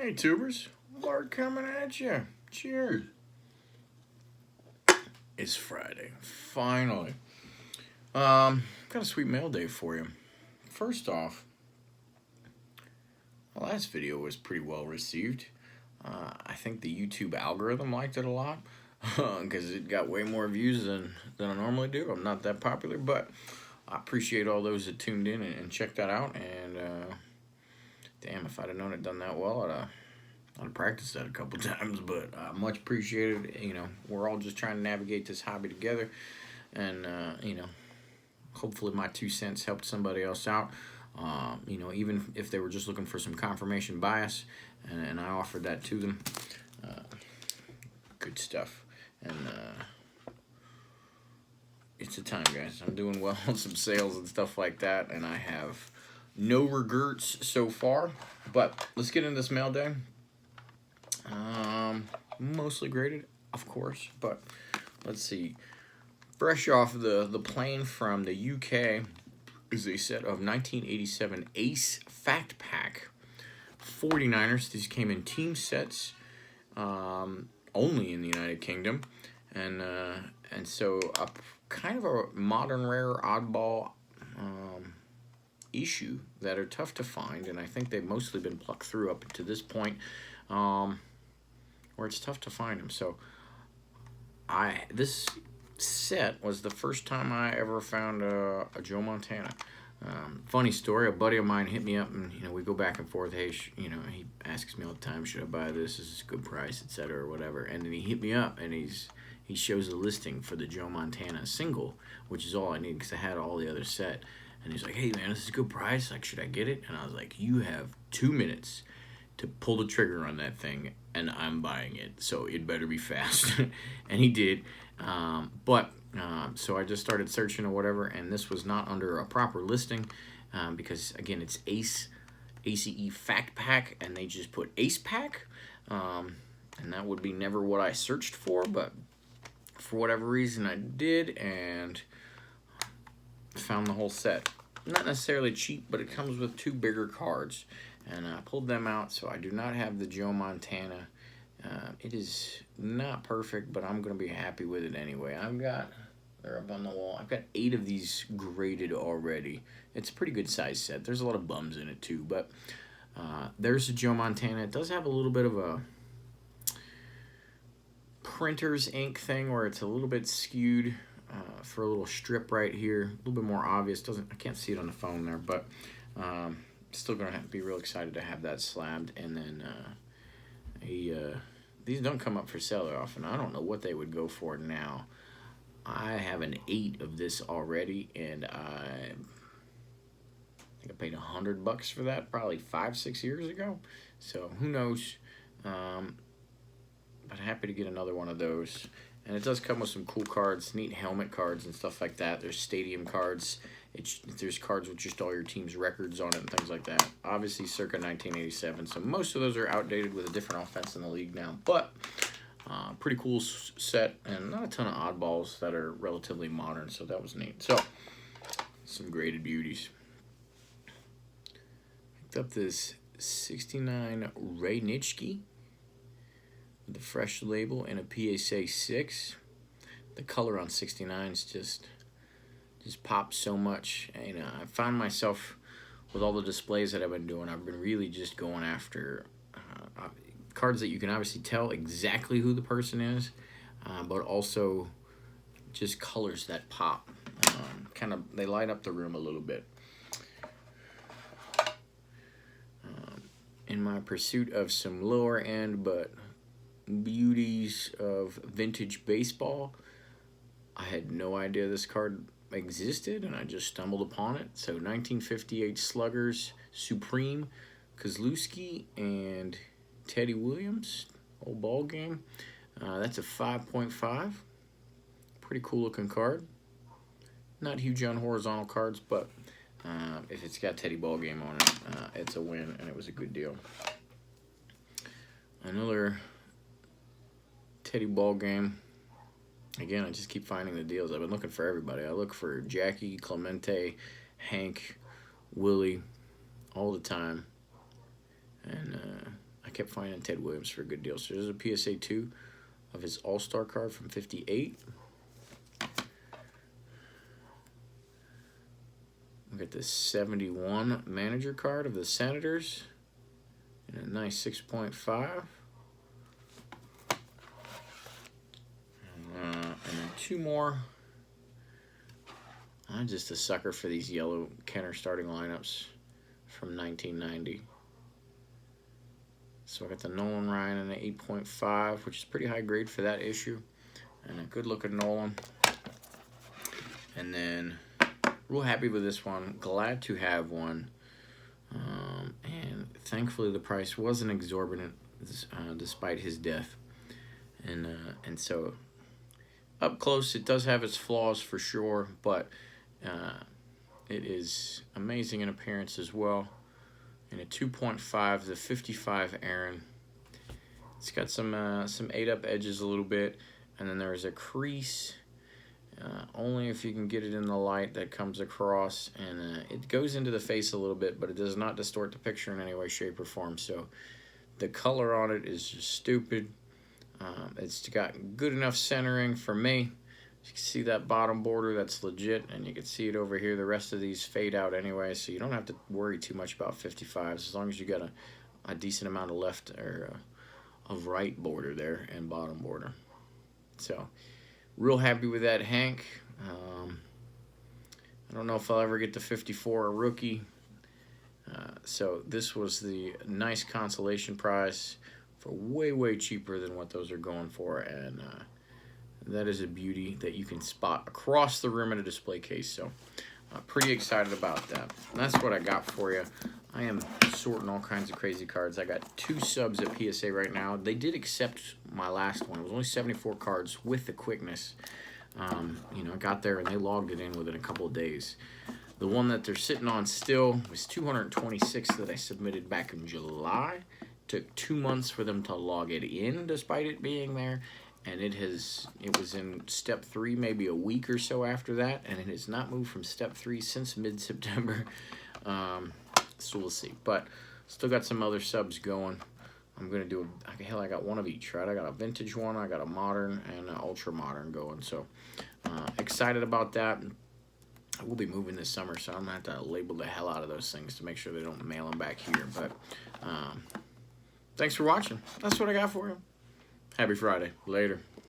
Hey tubers, Bart coming at you. Cheers. It's Friday, finally. Got a sweet mail day for you. First off, the last video was pretty well received. I think the YouTube algorithm liked it a lot because it got way more views than I normally do. I'm not that popular, but I appreciate all those that tuned in and checked that out. And damn, if I'd have known it done that well, I'd have practiced that a couple times. But much appreciated. You know, we're all just trying to navigate this hobby together, and you know, hopefully my 2 cents helped somebody else out. You know, even if they were just looking for some confirmation bias, and I offered that to them. Good stuff. And it's a time, guys. I'm doing well on some sales and stuff like that, and I have no regrets so far. But let's get into this mail day. Mostly graded, of course, but let's see. Fresh off the plane from the UK is a set of 1987 Ace Fact Pack 49ers. These came in team sets, only in the United Kingdom, and so a kind of a modern rare oddball issue that are tough to find, and I think they've mostly been plucked through up to this point, where it's tough to find them. So this set was the first time I ever found a Joe Montana. Funny story, a buddy of mine hit me up, and you know, we go back and forth. Hey, you know, he asks me all the time, should I buy this? Is this a good price, etc., or whatever. And then he hit me up, and he shows a listing for the Joe Montana single, which is all I need because I had all the other set. And he's like, hey man, this is a good price. Like, should I get it? And I was like, you have 2 minutes to pull the trigger on that thing, and I'm buying it, so it better be fast. And he did. So I just started searching or whatever, and this was not under a proper listing, because again, it's ACE Fact Pack, and they just put Ace Pack, and that would be never what I searched for, but for whatever reason I did, and found the whole set. Not necessarily cheap, but it comes with 2 bigger cards, and I pulled them out. So I do not have the Joe Montana. It is not perfect, but I'm gonna be happy with it anyway. They're up on the wall. I've got 8 of these graded already. It's a pretty good size set. There's a lot of bums in it too, but there's a Joe Montana. It does have a little bit of a printer's ink thing where it's a little bit skewed for a little strip right here. A little bit more obvious. I can't see it on the phone there, but still gonna have to be real excited to have that slabbed. And then these don't come up for sale very often. I don't know what they would go for now. I have an 8 of this already, and I think I paid $100 for that probably 5-6 years ago. So who knows? But happy to get another one of those. And it does come with some cool cards, neat helmet cards and stuff like that. There's stadium cards. There's cards with just all your team's records on it and things like that. Obviously circa 1987, so most of those are outdated with a different offense in the league now. But pretty cool set, and not a ton of oddballs that are relatively modern, so that was neat. So some graded beauties. Picked up this 69 Ray Nitschke, the fresh label and a PSA 6. The color on 69s just pops so much. And I find myself with all the displays that I've been doing, I've been really just going after cards that you can obviously tell exactly who the person is, but also just colors that pop. They light up the room a little bit. In my pursuit of some lower end but beauties of vintage baseball, I had no idea this card existed, and I just stumbled upon it. So 1958 Sluggers Supreme, Kozlowski and Teddy Williams, old ball game. That's a 5.5. Pretty cool looking card. Not huge on horizontal cards, but if it's got Teddy ball game on it, it's a win, and it was a good deal. Another Teddy ball game. Again, I just keep finding the deals. I've been looking for everybody. I look for Jackie, Clemente, Hank, Willie all the time, and I kept finding Ted Williams for a good deal. So there's a PSA 2 of his All-Star card from 58. We got this 71 manager card of the Senators in a nice 6.5. And then 2 more. I'm just a sucker for these yellow Kenner starting lineups from 1990. So I got the Nolan Ryan in the 8.5, which is pretty high grade for that issue. And a good looking Nolan. And then real happy with this one. Glad to have one. And thankfully the price wasn't exorbitant despite his death. And so up close it does have its flaws for sure, but it is amazing in appearance as well. In a 2.5, the 55 Aaron. It's got some 8-up edges a little bit, and then there's a crease. Only if you can get it in the light that comes across, and it goes into the face a little bit, but it does not distort the picture in any way, shape, or form. So the color on it is just stupid. It's got good enough centering for me. You can see that bottom border, that's legit, and you can see it over here. The rest of these fade out anyway, so you don't have to worry too much about 55s as long as you got a decent amount of left or of right border there and bottom border. So real happy with that Hank. I don't know if I'll ever get the 54 a rookie. So this was the nice consolation prize for way cheaper than what those are going for, and that is a beauty that you can spot across the room in a display case. So pretty excited about that. And that's what I got for you. I am sorting all kinds of crazy cards. I got 2 subs at PSA right now. They did accept my last one. It was only 74 cards with the quickness. You know, I got there and they logged it in within a couple of days. The one that they're sitting on still was 226 that I submitted back in July. Took 2 months for them to log it in despite it being there. And it was in step 3 maybe a week or so after that, and it has not moved from step 3 since mid-September. So we'll see, but still got some other subs going. I'm gonna do I got one of each, right? I got a vintage one, I got a modern, and an ultra modern going. So excited about that. We'll be moving this summer, so I'm gonna have to label the hell out of those things to make sure they don't mail them back here. But thanks for watching. That's what I got for you. Happy Friday. Later.